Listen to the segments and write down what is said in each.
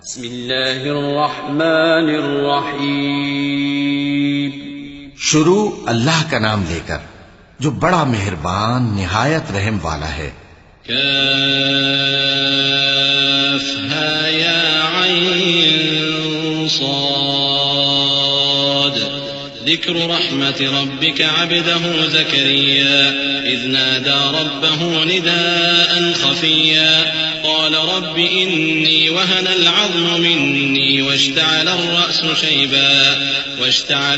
بسم اللہ الرحمن الرحیم. شروع اللہ کا نام لے کر جو بڑا مہربان نہایت رحم والا ہے. کافہا یا عین صاد. ذکر رحمت ربک عبدہ زکریا اذ نادى ربه نداء خفيا قال رب إني وهن العظم مني واشتعل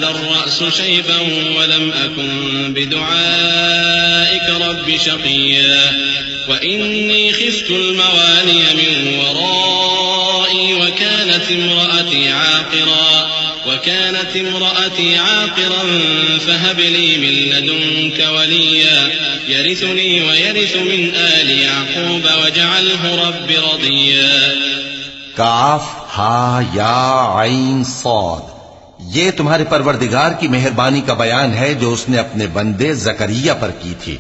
الرأس شيبا ولم أكن بدعائك رب شقيا وإني خفت الموالي من ورائي وكانت امرأتي عاقرا فهب لي من لدنك وليا يرثني ويرث من آل يعقوب واجعله رب رضيا. کاف ہا یا عین صاد. یہ تمہارے پروردگار کی مہربانی کا بیان ہے جو اس نے اپنے بندے زکریا پر کی تھی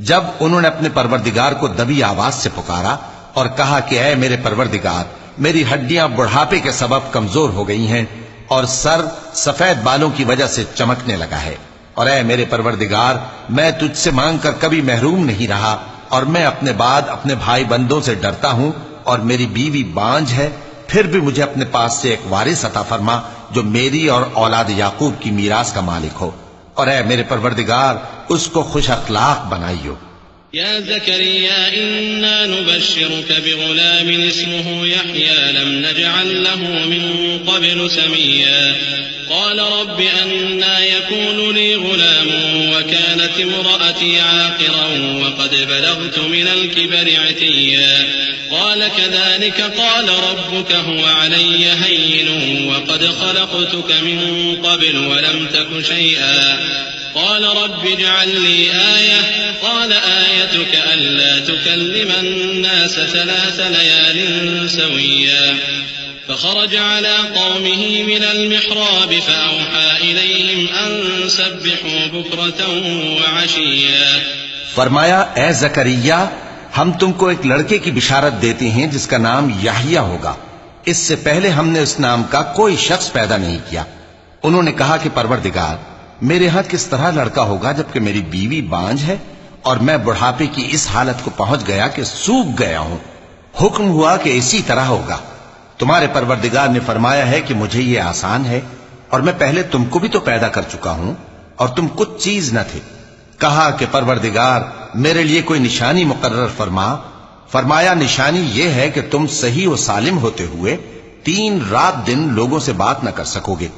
جب انہوں نے اپنے پروردگار کو دبی آواز سے پکارا اور کہا کہ اے میرے پروردگار، میری ہڈیاں بڑھاپے کے سبب کمزور ہو گئی ہیں اور سر سفید بالوں کی وجہ سے چمکنے لگا ہے، اور اے میرے پروردگار، میں تجھ سے مانگ کر کبھی محروم نہیں رہا اور میں اپنے بعد اپنے بھائی بندوں سے ڈرتا ہوں اور میری بیوی بانجھ ہے. پھر بھی مجھے اپنے پاس سے ایک وارث عطا فرما جو میری اور اولاد یعقوب کی میراث کا مالک ہو، اور اے میرے پروردگار اس کو خوش اخلاق بنائیو. يا زكريا إنا نبشرك بغلام اسمه يحيى لم نجعل له من قبل سميا قال رب أنى يكون لي غلام وكانت امرأتي عاقرا وقد بلغت من الكبر عتيا قال كذلك قال ربك هو علي هين وقد خلقتك من قبل ولم تك شيئا قال رب اجعل لي آية قال آيتك ألا تكلم الناس 3 ليال سويا فخرج على قومه من المحراب فأوحى إليهم أن سبحوا بكرة وعشيا. فرمایا اے زکریا، ہم تم کو ایک لڑکے کی بشارت دیتے ہیں جس کا نام یحییٰ ہوگا. اس سے پہلے ہم نے اس نام کا کوئی شخص پیدا نہیں کیا. انہوں نے کہا کہ پروردگار، میرے ہاں کس طرح لڑکا ہوگا جبکہ میری بیوی بانجھ ہے اور میں بڑھاپے کی اس حالت کو پہنچ گیا کہ سوکھ گیا ہوں. حکم ہوا کہ اسی طرح ہوگا. تمہارے پروردگار نے فرمایا ہے کہ مجھے یہ آسان ہے اور میں پہلے تم کو بھی تو پیدا کر چکا ہوں اور تم کچھ چیز نہ تھے. کہا کہ پروردگار میرے لیے کوئی نشانی مقرر فرما. فرمایا نشانی یہ ہے کہ تم صحیح و سالم ہوتے ہوئے 3 رات دن لوگوں سے بات نہ کر سکو گے.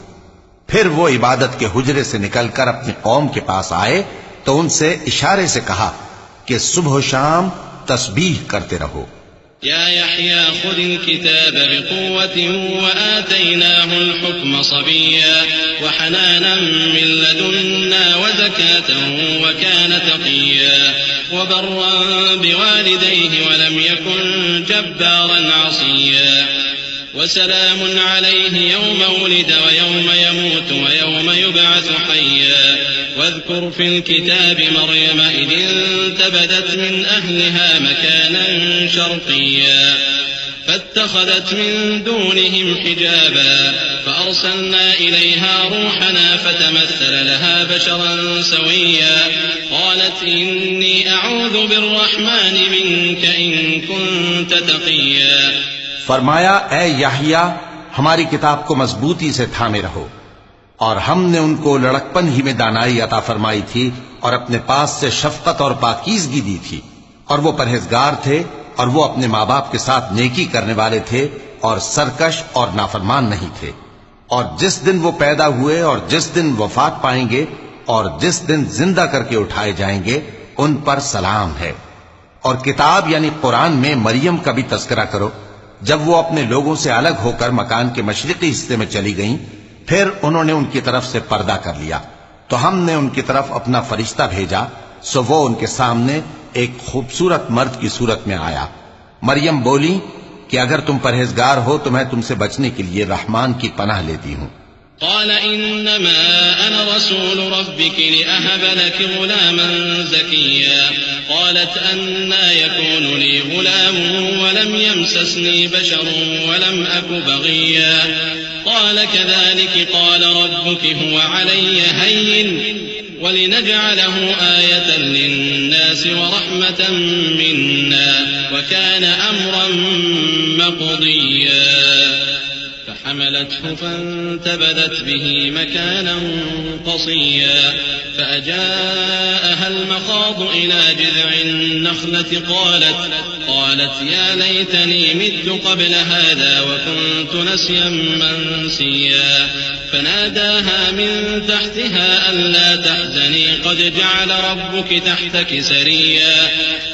پھر وہ عبادت کے حجرے سے نکل کر اپنی قوم کے پاس آئے تو ان سے اشارے سے کہا کہ صبح و شام تسبیح کرتے رہو. یا یحییٰ خذ الكتاب بقوة وآتیناہ الحکم صبیا وحنانا من لدنا وزکاة وکان تقیا وبرا بوالدیہ ولم یکن جبارا عصیا وسلام عليه يوم ولد ويوم يموت ويوم يبعث حيا واذكر في الكتاب مريم إذ انتبذت من أهلها مكانا شرقيا فاتخذت من دونهم حجابا فأرسلنا إليها روحنا فتمثل لها بشرا سويا قالت إني أعوذ بالرحمن منك إن كنت تقيا. فرمایا اے یحییٰ، ہماری کتاب کو مضبوطی سے تھامے رہو. اور ہم نے ان کو لڑکپن ہی میں دانائی عطا فرمائی تھی اور اپنے پاس سے شفقت اور پاکیزگی دی تھی، اور وہ پرہیزگار تھے اور وہ اپنے ماں باپ کے ساتھ نیکی کرنے والے تھے اور سرکش اور نافرمان نہیں تھے. اور جس دن وہ پیدا ہوئے اور جس دن وفات پائیں گے اور جس دن زندہ کر کے اٹھائے جائیں گے ان پر سلام ہے. اور کتاب یعنی قرآن میں مریم کا بھی تذکرہ کرو. جب وہ اپنے لوگوں سے الگ ہو کر مکان کے مشرقی حصے میں چلی گئیں پھر انہوں نے ان کی طرف سے پردہ کر لیا تو ہم نے ان کی طرف اپنا فرشتہ بھیجا سو وہ ان کے سامنے ایک خوبصورت مرد کی صورت میں آیا. مریم بولی کہ اگر تم پرہیزگار ہو تو میں تم سے بچنے کے لیے رحمان کی پناہ لیتی ہوں. قال انما انا رسول ربك لاهب لك غلاما زكيا قالت أنى يكون لي غلام ولم يمسسني بشر ولم أك بغيا قال كذلك قال ربك هو علي هين ولنجعله آية للناس ورحمة منا وكان أمرا مقضيا فحملته فانتبذت به مكانا قصيا فأجاءها المخاض إلى جذع النخلة قالت يا ليتني مت قبل هذا وكنت نسيا منسيا فناداها من تحتها ألا تحزني قد جعل ربك تحتك سريا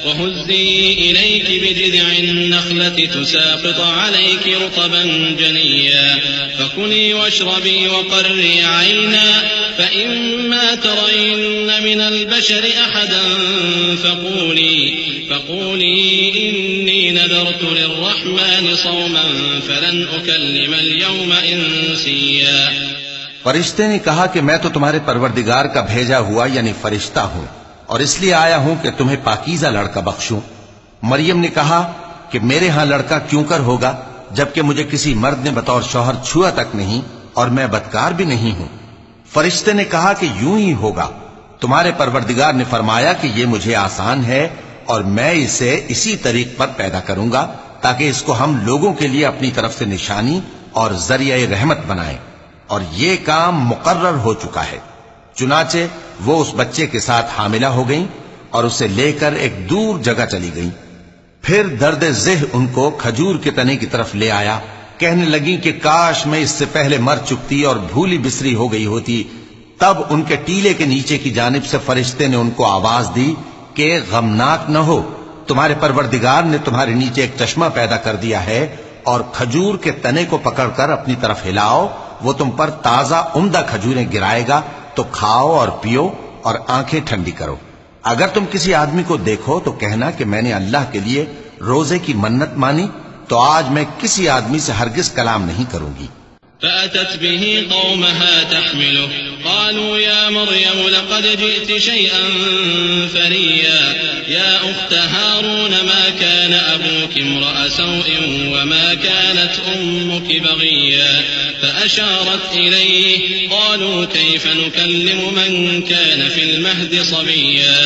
وهزي إليك بجذع النخلة تساقط عليك رطبا جنيا فكلي واشربي وقري عينا فإما ترين من البشر أحدا فقولي إني نذرت للرحمن صوما فلن أكلم اليوم إنسيا. فرشتے نے کہا کہ میں تو تمہارے پروردگار کا بھیجا ہوا یعنی فرشتہ ہوں اور اس لیے آیا ہوں کہ تمہیں پاکیزہ لڑکا بخشوں. مریم نے کہا کہ میرے ہاں لڑکا کیوں کر ہوگا جبکہ مجھے کسی مرد نے بطور شوہر چھوا تک نہیں اور میں بدکار بھی نہیں ہوں. فرشتے نے کہا کہ یوں ہی ہوگا. تمہارے پروردگار نے فرمایا کہ یہ مجھے آسان ہے اور میں اسے اسی طریق پر پیدا کروں گا تاکہ اس کو ہم لوگوں کے لیے اپنی طرف سے نشانی اور ذریعہ رحمت بنائیں. اور یہ کام مقرر ہو چکا ہے. چنانچہ وہ اس بچے کے ساتھ حاملہ ہو گئیں اور اسے لے کر ایک دور جگہ چلی گئیں. پھر درد ذہ ان کو کھجور کے تنے کی طرف لے آیا. کہنے لگیں کہ کاش میں اس سے پہلے مر چکتی اور بھولی بسری ہو گئی ہوتی. تب ان کے ٹیلے کے نیچے کی جانب سے فرشتے نے ان کو آواز دی کہ غمناک نہ ہو، تمہارے پروردگار نے تمہارے نیچے ایک چشمہ پیدا کر دیا ہے اور کھجور کے تنے کو پکڑ کر اپنی طرف ہلاؤ، وہ تم پر تازہ عمدہ کھجوریں گرائے گا، تو کھاؤ اور پیو اور آنکھیں ٹھنڈی کرو. اگر تم کسی آدمی کو دیکھو تو کہنا کہ میں نے اللہ کے لیے روزے کی منت مانی، تو آج میں کسی آدمی سے ہرگز کلام نہیں کروں گی. فأتت به قومها تحمله قالوا يا مريم لقد جئت شيئا فريا يا أخت هارون ما كان أبوك امرأ سوء وما كانت أمك بغيا فأشارت إليه قالوا كيف نكلم من كان في المهد صبيا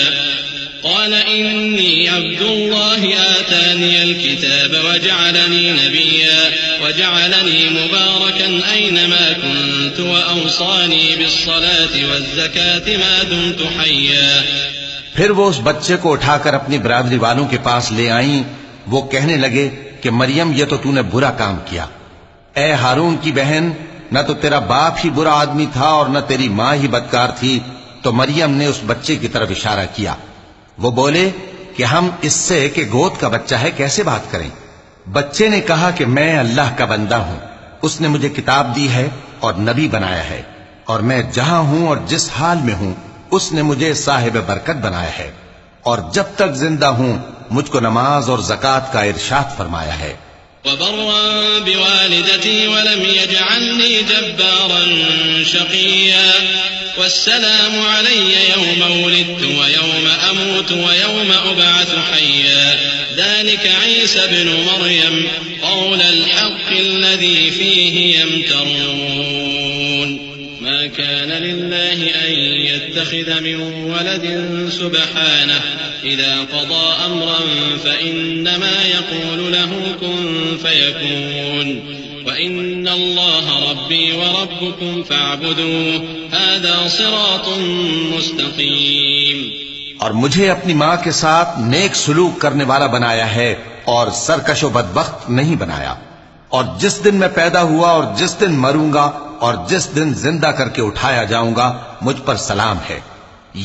قال إني عبد الله آتاني الكتاب وجعلني نبيا وجعلني مباركا أينما كنت وأوصاني بالصلاة والزكاة ما دمت حيا. پھر وہ اس بچے کو اٹھا کر اپنی برادری والوں کے پاس لے آئیں. وہ کہنے لگے کہ مریم یہ تو نے برا کام کیا. اے ہارون کی بہن، نہ تو تیرا باپ ہی برا آدمی تھا اور نہ تیری ماں ہی بدکار تھی. تو مریم نے اس بچے کی طرف اشارہ کیا. وہ بولے کہ ہم اس سے کہ گود کا بچہ ہے کیسے بات کریں. بچے نے کہا کہ میں اللہ کا بندہ ہوں، اس نے مجھے کتاب دی ہے اور نبی بنایا ہے، اور میں جہاں ہوں اور جس حال میں ہوں اس نے مجھے صاحب برکت بنایا ہے، اور جب تک زندہ ہوں مجھ کو نماز اور زکوٰۃ کا ارشاد فرمایا ہے. وبرا بوالدتي ولم يجعلني جبارا شقيا والسلام علي يوم ولدت ويوم أموت ويوم أبعث حيا ذلك عيسى ابن مريم قول الحق الذي فيه يمترون ما كان لله أن يتخذ من ولد سبحانه إذا قضى أمرا فإنما يقول له كن فيكون وإن الله ربي وربكم فاعبدوه هذا صراط مستقيم. اور مجھے اپنی ماں کے ساتھ نیک سلوک کرنے والا بنایا ہے اور سرکش و بدبخت نہیں بنایا. اور جس دن میں پیدا ہوا اور جس دن مروں گا اور جس دن زندہ کر کے اٹھایا جاؤں گا مجھ پر سلام ہے.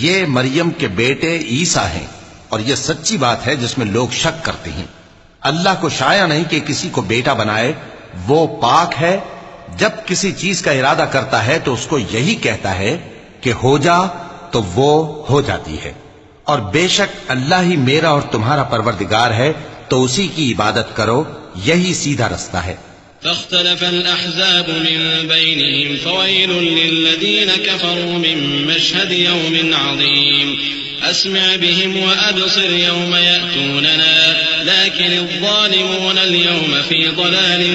یہ مریم کے بیٹے عیسیٰ ہیں اور یہ سچی بات ہے جس میں لوگ شک کرتے ہیں. اللہ کو شایع نہیں کہ کسی کو بیٹا بنائے، وہ پاک ہے. جب کسی چیز کا ارادہ کرتا ہے تو اس کو یہی کہتا ہے کہ ہو جا تو وہ ہو جاتی ہے. اور بے شک اللہ ہی میرا اور تمہارا پروردگار ہے، تو اسی کی عبادت کرو، یہی سیدھا رستہ ہے. فاختلف الأحزاب من بينهم فويل للذين كفروا من مشهد يوم عظيم أسمع بهم وأبصر يوم يأتوننا لكن الظالمون اليوم في ضلال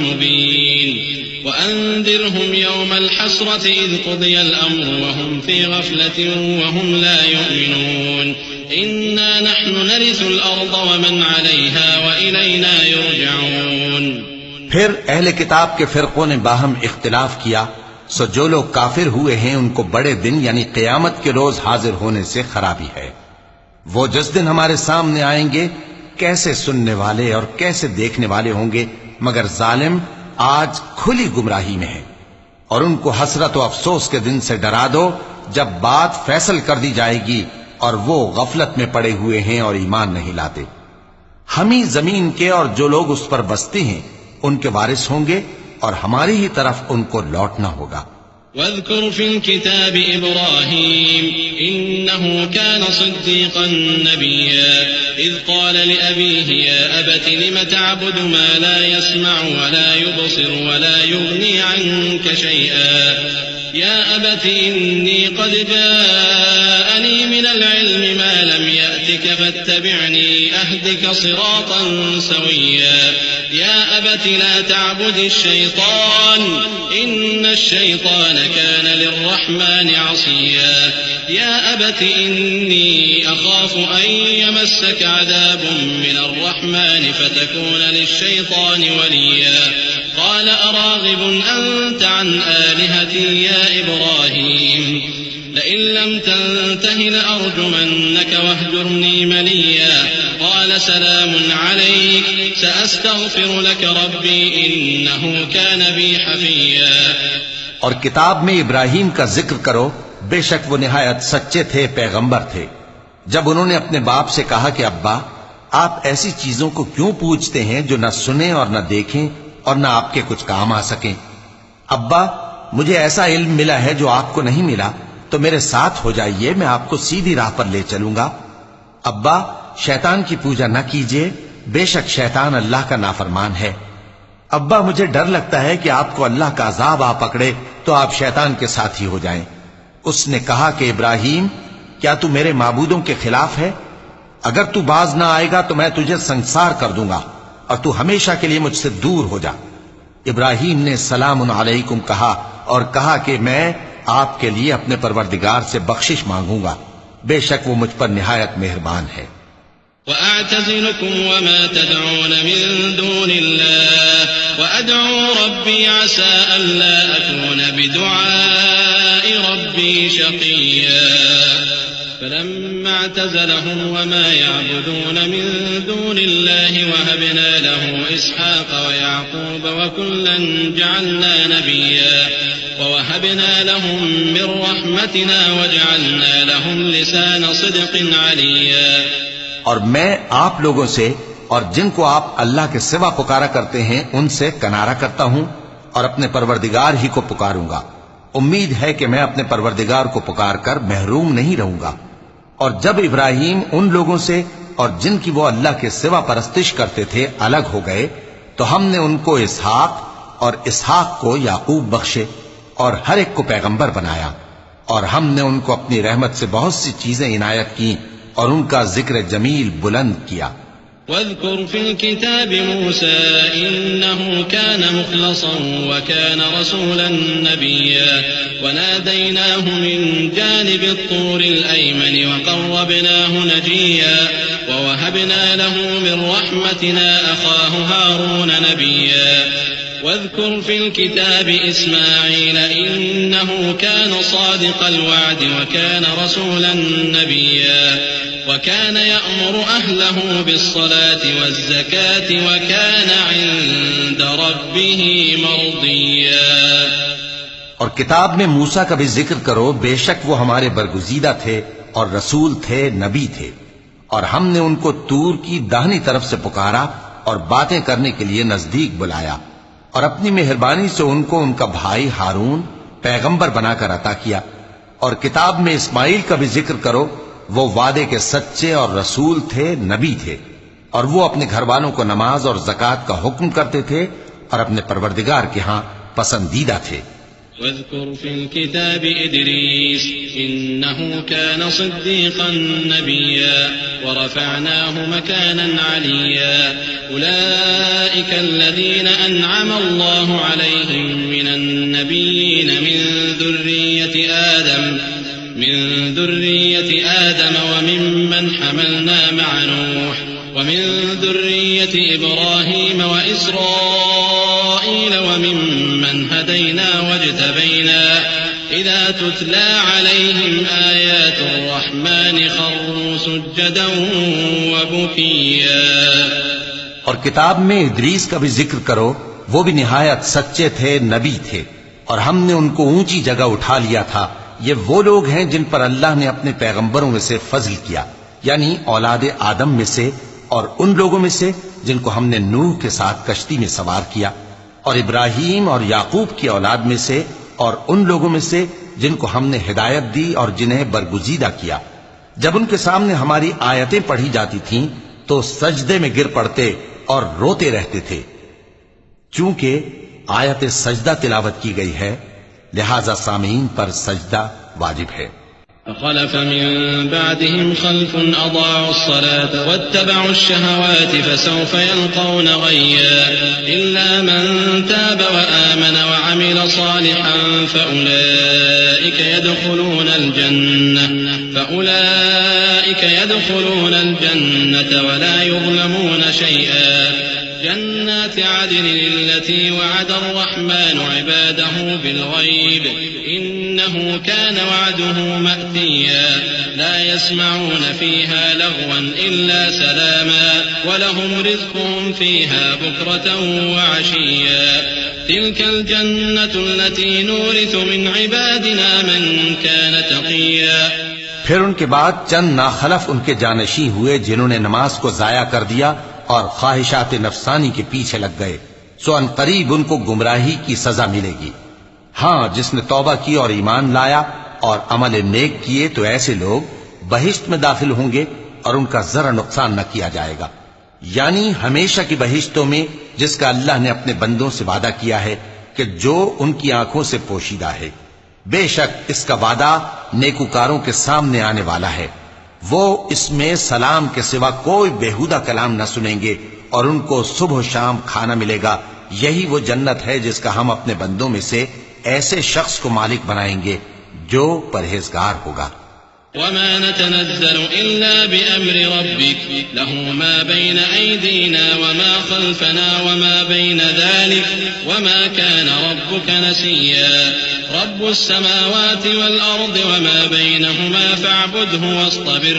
مبين وأنذرهم يوم الحسرة إذ قضي الأمر وهم في غفلة وهم لا يؤمنون إنا نحن نرث الأرض ومن عليها وإلينا يرجعون. پھر اہل کتاب کے فرقوں نے باہم اختلاف کیا، سو جو لوگ کافر ہوئے ہیں ان کو بڑے دن یعنی قیامت کے روز حاضر ہونے سے خرابی ہے. وہ جس دن ہمارے سامنے آئیں گے کیسے سننے والے اور کیسے دیکھنے والے ہوں گے، مگر ظالم آج کھلی گمراہی میں ہے. اور ان کو حسرت و افسوس کے دن سے ڈرا دو جب بات فیصل کر دی جائے گی اور وہ غفلت میں پڑے ہوئے ہیں اور ایمان نہیں لاتے. ہم ہی زمین کے اور جو لوگ اس پر بستے ہیں ان کے وارث ہوں گے اور ہماری ہی طرف ان کو لوٹنا ہوگا. واذكر في الكتاب إبراهيم إنه كان صديقا نبيا إذ قال لأبيه يا أبت لم تعبد ما لا يسمع ولا يبصر ولا يغني عنك شيئا يا أبت إني قد جاءني من العلم ما لم يأتك فاتبعني أهدك صراطا سويا يا أبت لا تعبد الشيطان إن الشيطان كان للرحمن عصيا يا أبت إني أخاف أن يمسك عذاب من الرحمن فتكون للشيطان وليا قال أراغب أنت عن آلهتي يا إبراهيم لئن لم تنته لأرجمنك واهجرني مليا قال سلام عليك سأستغفر لك ربي إنه كان بي حفيا. اور کتاب میں ابراہیم کا ذکر کرو، بے شک وہ نہایت سچے تھے، پیغمبر تھے. جب انہوں نے اپنے باپ سے کہا کہ ابا آپ ایسی چیزوں کو کیوں پوچھتے ہیں جو نہ سنیں اور نہ دیکھیں اور نہ آپ کے کچھ کام آ سکیں. ابا مجھے ایسا علم ملا ہے جو آپ کو نہیں ملا، تو میرے ساتھ ہو جائیے، میں آپ کو سیدھی راہ پر لے چلوں گا. ابا شیطان کی پوجا نہ کیجیے، بے شک شیطان اللہ کا نافرمان ہے. ابا مجھے ڈر لگتا ہے کہ آپ کو اللہ کا عذاب آ پکڑے تو آپ شیطان کے ساتھی ہو جائیں. اس نے کہا کہ ابراہیم کیا تو میرے معبودوں کے خلاف ہے؟ اگر تو باز نہ آئے گا تو میں تجھے سنسار کر دوں گا اور تو ہمیشہ کے لیے مجھ سے دور ہو جا. ابراہیم نے سلام علیکم کہا اور کہا کہ میں آپ کے لیے اپنے پروردگار سے بخشش مانگوں گا، بے شک وہ مجھ پر نہایت مہربان ہے. وأعتزلكم وما تدعون من دون الله وأدعو ربي عسى ألا أكون بدعاء ربي شقيا. فلما اعتزلهم وما يعبدون من دون الله وهبنا له إسحاق ويعقوب وكلا جعلنا نبيا ووهبنا لهم من رحمتنا وجعلنا لهم لسان صدق عليا. اور میں آپ لوگوں سے اور جن کو آپ اللہ کے سوا پکارا کرتے ہیں ان سے کنارہ کرتا ہوں اور اپنے پروردگار ہی کو پکاروں گا. امید ہے کہ میں اپنے پروردگار کو پکار کر محروم نہیں رہوں گا. اور جب ابراہیم ان لوگوں سے اور جن کی وہ اللہ کے سوا پرستش کرتے تھے الگ ہو گئے تو ہم نے ان کو اسحاق اور اسحاق کو یعقوب بخشے اور ہر ایک کو پیغمبر بنایا. اور ہم نے ان کو اپنی رحمت سے بہت سی چیزیں عنایت کی اور ان کا ذکر جمیل بلند کیا. واذكر في الكتاب موسى إنه كان مخلصا وكان رسولا نبيا وناديناه من جانب الطور الأيمن وقربناه نجيا ووهبنا له من رحمتنا أخاه هارون نبيا. واذكر في الكتاب إسماعيل إنه كان صادق الوعد وكان رسولا نبيا وكان يأمر أهله بالصلاة والزكاة وكان عند ربه مرضيا. اور کتاب میں موسیٰ کا بھی ذکر کرو، بے شک وہ ہمارے برگزیدہ تھے اور رسول تھے، نبی تھے. اور ہم نے ان کو طور کی داہنی طرف سے پکارا اور باتیں کرنے کے لیے نزدیک بلایا اور اپنی مہربانی سے ان کو ان کا بھائی ہارون پیغمبر بنا کر عطا کیا. اور کتاب میں اسماعیل کا بھی ذکر کرو، وہ وعدے کے سچے اور رسول تھے، نبی تھے. اور وہ اپنے گھر والوں کو نماز اور زکوٰۃ کا حکم کرتے تھے اور اپنے پروردگار کے ہاں پسندیدہ تھے. واذكر في الكتاب إدريس إنه كان صديقا نبيا ورفعناه مكانا عليا أولئك الذين أنعم الله عليهم من النبيين من ذرية آدم وممن حملنا مع نوح ومن ذرية إبراهيم وإسرائيل وممن هدينا واجتبينا إذا تتلى عليهم آيات الرحمن خروا سجدا وبكيا. اور کتاب میں ادریس کا بھی ذکر کرو، وہ بھی نہایت سچے تھے، نبی تھے، اور ہم نے ان کو اونچی جگہ اٹھا لیا تھا. یہ وہ لوگ ہیں جن پر اللہ نے اپنے پیغمبروں میں سے فضل کیا، یعنی اولاد آدم میں سے، اور ان لوگوں میں سے جن کو ہم نے نوح کے ساتھ کشتی میں سوار کیا، اور ابراہیم اور یعقوب کی اولاد میں سے، اور ان لوگوں میں سے جن کو ہم نے ہدایت دی اور جنہیں برگزیدہ کیا. جب ان کے سامنے ہماری آیتیں پڑھی جاتی تھیں تو سجدے میں گر پڑتے اور روتے رہتے تھے. چونکہ آیت سجدہ تلاوت کی گئی ہے، لہذا سامعین پر سجدہ واجب ہے. فخلف من بعدهم خلف أضاعوا الصلاة واتبعوا الشهوات فسوف يلقون غيا إلا من تاب وآمن وعمل صالحا فأولئك يدخلون الجنة ولا يظلمون شيئا. جنات عدن التي وعد الرحمن عباده بالغيب إنه كان وعده مأتيا. لا يسمعون فيها لغوا إلا سلاما ولهم رزقهم فيها بكرة وعشيا. تلك الجنة التي نورث من عبادنا من كان تقيا. پھر ان کے بعد چند ناخلف ان کے جانشین ہوئے جنہوں نے نماز کو ضائع کر دیا اور خواہشات نفسانی کے پیچھے لگ گئے، سو ان قریب ان کو گمراہی کی سزا ملے گی. ہاں، جس نے توبہ کی اور ایمان لایا اور عمل نیک کیے تو ایسے لوگ بہشت میں داخل ہوں گے اور ان کا ذرا نقصان نہ کیا جائے گا، یعنی ہمیشہ کی بہشتوں میں جس کا اللہ نے اپنے بندوں سے وعدہ کیا ہے کہ جو ان کی آنکھوں سے پوشیدہ ہے. بے شک اس کا وعدہ نیکوکاروں کے سامنے آنے والا ہے. وہ اس میں سلام کے سوا کوئی بیہودہ کلام نہ سنیں گے اور ان کو صبح و شام کھانا ملے گا. یہی وہ جنت ہے جس کا ہم اپنے بندوں میں سے ایسے شخص کو مالک بنائیں گے جو پرہیزگار ہوگا. وما نتنزل إلا بأمر ربك له ما بين أيدينا وما خلفنا وما بين ذلك وما كان ربك نسيا. رب السماوات والأرض وما بينهما فاعبده واصطبر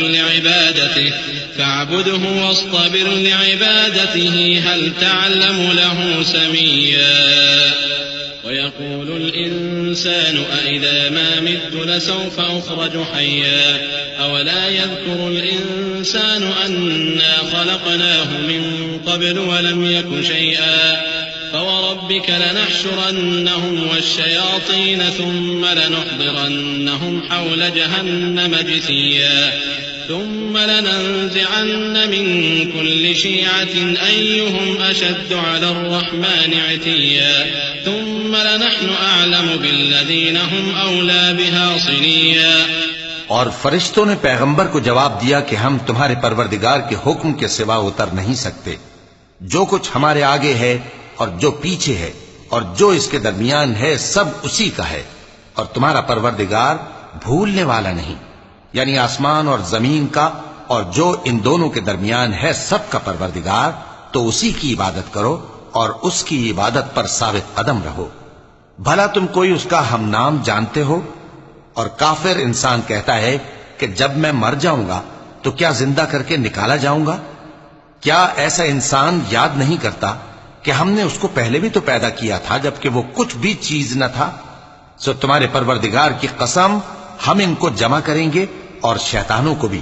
لعبادته هل تعلم له سميا. ويقول الإنسان أإذا ما مت لسوف أخرج حيا. أولا يذكر الإنسان أنا خلقناه من قبل ولم يك شيئا. فوربك لنحشرنهم والشياطين ثم لنحضرنهم حول جهنم جثيا. ثم لننزعن من كل شيعة أيهم أشد على الرحمن عتيا. ثم لنحن أعلم بالذين هم أولى بها صليا. اور فرشتوں نے پیغمبر کو جواب دیا کہ ہم تمہارے پروردگار کے حکم کے سوا اتر نہیں سکتے. جو کچھ ہمارے آگے ہے اور جو پیچھے ہے اور جو اس کے درمیان ہے سب اسی کا ہے، اور تمہارا پروردگار بھولنے والا نہیں، یعنی آسمان اور زمین کا اور جو ان دونوں کے درمیان ہے سب کا پروردگار. تو اسی کی عبادت کرو اور اس کی عبادت پر ثابت قدم رہو. بھلا تم کوئی اس کا ہم نام جانتے ہو؟ اور کافر انسان کہتا ہے کہ جب میں مر جاؤں گا تو کیا زندہ کر کے نکالا جاؤں گا؟ کیا ایسا انسان یاد نہیں کرتا کہ ہم نے اس کو پہلے بھی تو پیدا کیا تھا جبکہ وہ کچھ بھی چیز نہ تھا؟ سو تمہارے پروردگار کی قسم ہم ان کو جمع کریں گے اور شیطانوں کو بھی،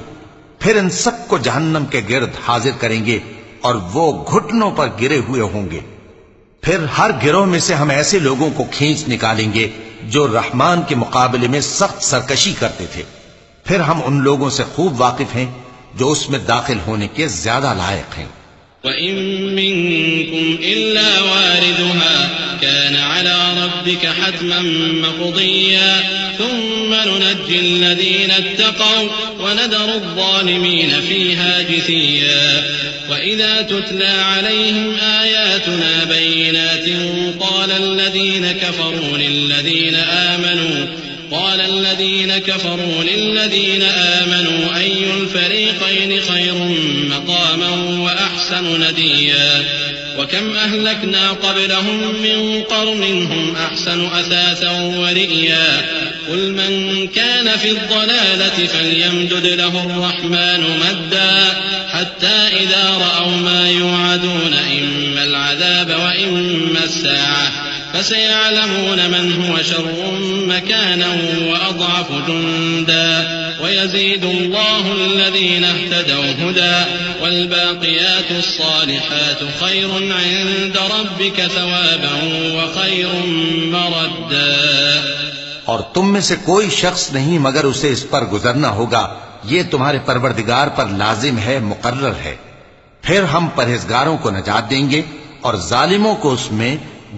پھر ان سب کو جہنم کے گرد حاضر کریں گے اور وہ گھٹنوں پر گرے ہوئے ہوں گے. پھر ہر گروہ میں سے ہم ایسے لوگوں کو کھینچ نکالیں گے جو رحمان کے مقابلے میں سخت سرکشی کرتے تھے. پھر ہم ان لوگوں سے خوب واقف ہیں جو اس میں داخل ہونے کے زیادہ لائق ہیں. وَإِن مِّنكُمْ إِلَّا وَارِدُهَا كَانَ عَلَى رَبِّكَ ربك حتما مقضيا ثم ننجي الذين اتقوا ونذر الظالمين فيها جثيا وإذا تتلى عليهم آياتنا بينات قال الذين كفروا للذين آمنوا أي الفريقين خير مقاما وأحسن نديا وكم أهلكنا قبلهم من قرن هم أحسن أثاثا ورئيا قل من كان في الضلالة فليمدد له الرحمن مدا حتى إذا رأوا ما يوعدون إما العذاب وإما الساعة فسيعلمون من هو شر مكانا وأضعف جندا ويزيد الله الذين اهتدوا هدى والباقيات الصالحات خير عند ربك ثوابا وخير مردا. اور تم میں سے کوئی شخص نہیں مگر اسے اس پر گزرنا ہوگا، یہ تمہارے پروردگار پر لازم ہے، مقرر ہے. پھر ہم پرہیزگاروں کو نجات دیں گے اور ظالموں کو اس میں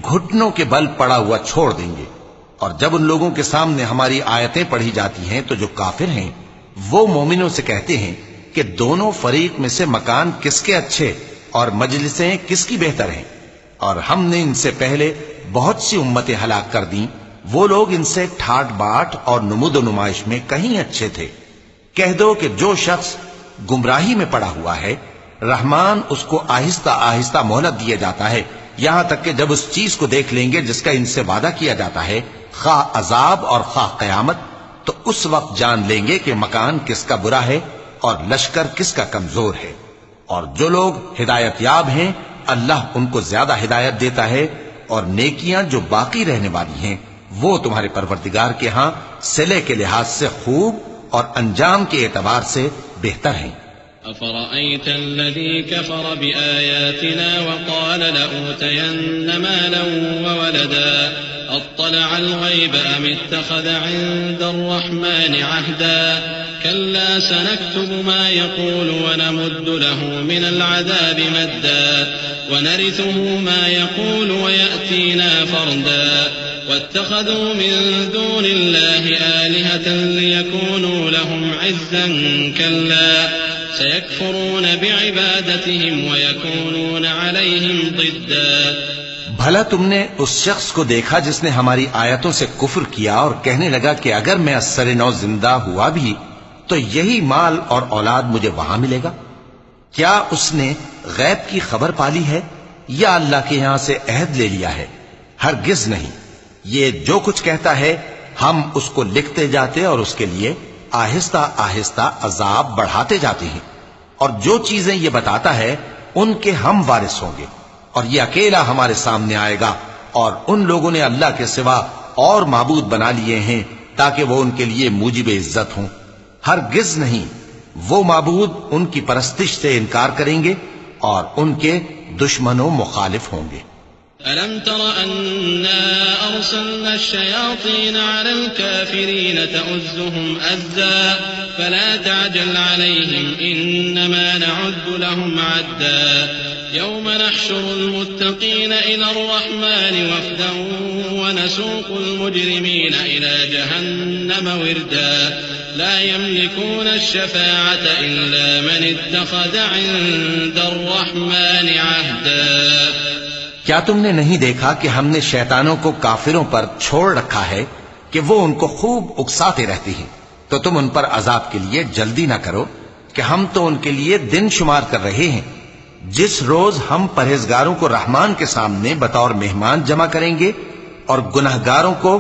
گھٹنوں کے بل پڑا ہوا چھوڑ دیں گے. اور جب ان لوگوں کے سامنے ہماری آیتیں پڑھی جاتی ہیں تو جو کافر ہیں وہ مومنوں سے کہتے ہیں کہ دونوں فریق میں سے مکان کس کے اچھے اور مجلسیں کس کی بہتر ہیں، اور ہم نے ان سے پہلے بہت سی امتیں ہلاک کر دیں، وہ لوگ ان سے ٹھاٹ باٹ اور نمود و نمائش میں کہیں اچھے تھے. کہہ دو کہ جو شخص گمراہی میں پڑا ہوا ہے رحمان اس کو آہستہ آہستہ مہلت دیا جاتا ہے، یہاں تک کہ جب اس چیز کو دیکھ لیں گے جس کا ان سے وعدہ کیا جاتا ہے، خواہ عذاب اور خواہ قیامت، تو اس وقت جان لیں گے کہ مکان کس کا برا ہے اور لشکر کس کا کمزور ہے. اور جو لوگ ہدایت یاب ہیں اللہ ان کو زیادہ ہدایت دیتا ہے، اور نیکیاں جو باقی رہنے والی ہیں وہ تمہارے پروردگار کے ہاں صلے کے لحاظ سے خوب اور انجام کے اعتبار سے بہتر ہیں. أفرأيت الذي كفر بآياتنا وقال لأوتين مالا وولدا أطلع الغيب أم اتخذ عند الرحمن عهدا كلا سنكتب ما يقول ونمد له من العذاب مدا ونرثه ما يقول ويأتينا فردا واتخذوا من دون الله آلهة ليكونوا لهم عزا كلا سيكفرون بعبادتهم ويكونون عليهم ضدا. بھلا تم نے اس شخص کو دیکھا جس نے ہماری آیتوں سے کفر کیا اور کہنے لگا کہ اگر میں اثر نو زندہ ہوا بھی تو یہی مال اور اولاد مجھے وہاں ملے گا؟ کیا اس نے غیب کی خبر پالی ہے یا اللہ کے یہاں سے عہد لے لیا ہے؟ ہرگز نہیں. یہ جو کچھ کہتا ہے ہم اس کو لکھتے جاتے اور اس کے لیے آہستہ آہستہ عذاب بڑھاتے جاتے ہیں. اور جو چیزیں یہ بتاتا ہے ان کے ہم وارث ہوں گے، اور یہ اکیلا ہمارے سامنے آئے گا. اور ان لوگوں نے اللہ کے سوا اور معبود بنا لیے ہیں تاکہ وہ ان کے لیے موجب عزت ہوں. ہرگز نہیں، وہ معبود ان کی پرستش سے انکار کریں گے اور ان کے دشمن و مخالف ہوں گے. ألم تر أنا أرسلنا الشياطين على الكافرين تؤزهم أزا فلا تعجل عليهم إنما نعد لهم عدا يوم نحشر المتقين إلى الرحمن وفدا ونسوق المجرمين إلى جهنم وردا لا يملكون الشفاعة إلا من اتخذ عند الرحمن عهدا. کیا تم نے نہیں دیکھا کہ ہم نے شیطانوں کو کافروں پر چھوڑ رکھا ہے کہ وہ ان کو خوب اکساتے رہتی ہیں؟ تو تم ان پر عذاب کے لیے جلدی نہ کرو کہ ہم تو ان کے لیے دن شمار کر رہے ہیں جس روز ہم پرہیزگاروں کو رحمان کے سامنے بطور مہمان جمع کریں گے اور گنہگاروں کو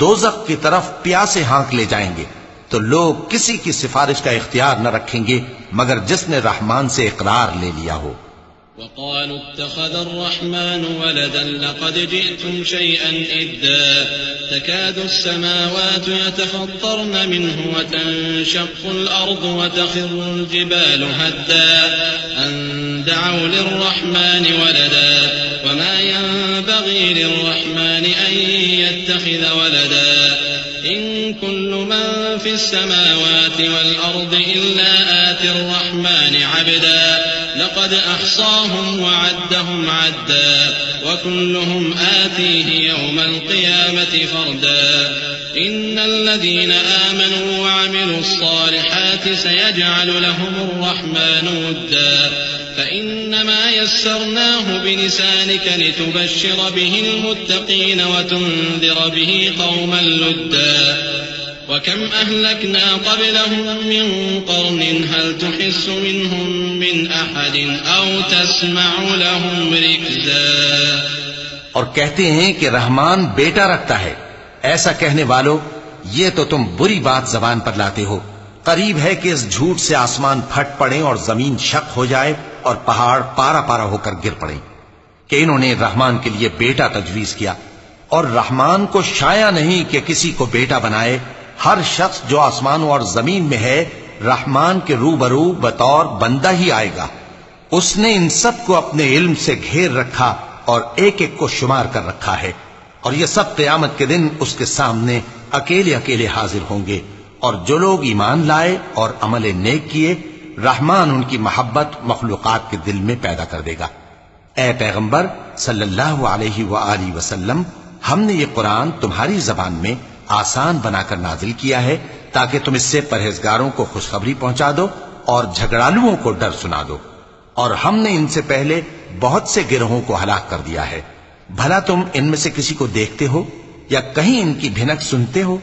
دوزخ کی طرف پیاسے ہانک لے جائیں گے. تو لوگ کسی کی سفارش کا اختیار نہ رکھیں گے مگر جس نے رحمان سے اقرار لے لیا ہو. وقالوا اتخذ الرحمن ولدا لقد جئتم شيئا إدا تكاد السماوات يتفطرن منه وتنشق الأرض وتخر الجبال هدا أن دعوا للرحمن ولدا وما ينبغي للرحمن أن يتخذ ولدا إن كل من في السماوات والأرض إلا آتي الرحمن عبدا لقد أحصاهم وعدهم عدا وكلهم آتيه يوم القيامة فردا إن الذين آمنوا وعملوا الصالحات سيجعل لهم الرحمن ودا فإنما يسرناه بلسانك لتبشر به المتقين وتنذر به قوما لدا وكم أهلكنا قبلهم من قرن هل تحس منهم من أحد أو تسمع لهم ركزا. اور کہتے ہیں کہ رحمان بیٹا رکھتا ہے. ایسا کہنے والو یہ تو تم بری بات زبان پر لاتے ہو. قریب ہے کہ اس جھوٹ سے آسمان پھٹ پڑے اور زمین شق ہو جائے اور پہاڑ پارا پارا ہو کر گر پڑے کہ انہوں نے رحمان کے لیے بیٹا تجویز کیا. اور رحمان کو شایع نہیں کہ کسی کو بیٹا بنائے. ہر شخص جو آسمانوں اور زمین میں ہے رحمان کے روبرو بطور بندہ ہی آئے گا. اس نے ان سب کو اپنے علم سے گھیر رکھا اور ایک ایک کو شمار کر رکھا ہے. اور یہ سب قیامت کے دن اس کے سامنے اکیلے اکیلے حاضر ہوں گے. اور جو لوگ ایمان لائے اور عمل نیک کیے رحمان ان کی محبت مخلوقات کے دل میں پیدا کر دے گا. اے پیغمبر صلی اللہ علیہ وآلہ وسلم، ہم نے یہ قرآن تمہاری زبان میں آسان بنا کر نازل کیا ہے تاکہ تم اس سے پرہیزگاروں کو خوشخبری پہنچا دو اور جھگڑالوؤں کو ڈر سنا دو. اور ہم نے ان سے پہلے بہت سے گروہوں کو ہلاک کر دیا ہے. بھلا تم ان میں سے کسی کو دیکھتے ہو یا کہیں ان کی بھنک سنتے ہو؟